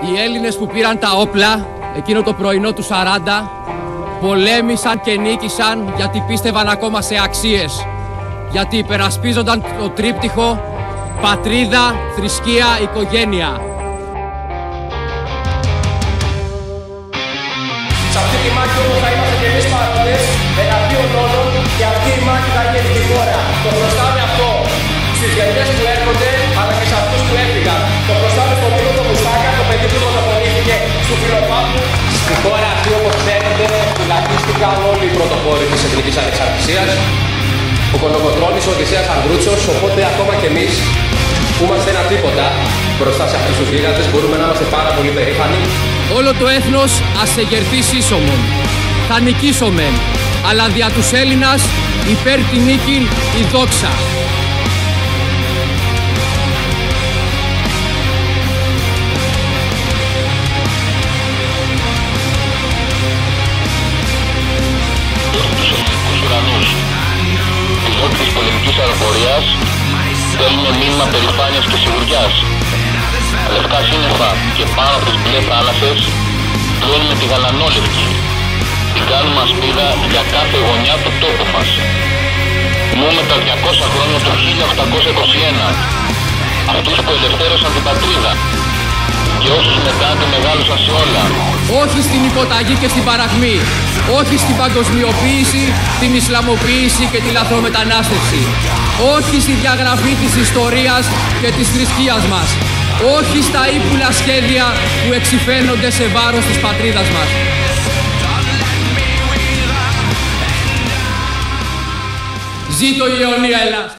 Οι Έλληνες που πήραν τα όπλα εκείνο το πρωινό του 40 πολέμησαν και νίκησαν γιατί πίστευαν ακόμα σε αξίες, γιατί υπερασπίζονταν το τρίπτυχο πατρίδα, θρησκεία, οικογένεια. Σε αυτή τη μάχη όμως θα είμαστε και εμείς παρόντες εναντίον όλων και αυτή η μάχη θα γίνει στη χώρα. Το χρωστάμε αυτό στις γενιές που έρχονται αλλά και σε αυτούς που έφυγαν. Το χρωστάμε στον Νίκο τον Μουστάκα, το παιδί που πρωτοπορήθηκε στο Φιλοπάπου. Στη χώρα αυτή, όπως ξέρετε, φυλακίστηκαν όλοι οι πρωτοπόροι της εθνικής ανεξαρτησίας. Ο Κολοκοτρώνης, ο Οδυσσέας Ανδρούτσος, οπότε ακόμα και εμείς που είμαστε ένα τίποτα μπροστά σε αυτούς τους γίγαντες μπορούμε να είμαστε πάρα πολύ περήφανοι. Όλο το έθνος ας εγερθεί σύσσωμον. Θα νικήσομεν, αλλά δια τους Έλληνας υπέρ τη νίκη η δόξα. Της πολεμικής αεροπορίας στέλνουμε μήνυμα περηφάνειας και σιγουριάς. Λευκά σύννεφα και πάνω από τις μπλε θάλασσες πλώνουμε τη γαλανόλευκη. Την κάνουμε ασπίδα για κάθε γωνιά του τόπου μας. Τιμούμε τα 200 χρόνια του 1821. Αυτούς που ελευθέρωσαν την πατρίδα και όσους μετά τη μεγάλωσαν σε όλα. Όχι στην υποταγή και στην παραχμή. Όχι στην παγκοσμιοποίηση, την Ισλαμοποίηση και τη λαθρομετανάστευση. Όχι στη διαγραφή της ιστορίας και της θρησκείας μας. Όχι στα ύπουλα σχέδια που εξυφαίνονται σε βάρος της πατρίδας μας. Ζήτω η αιωνία Ελλάδα!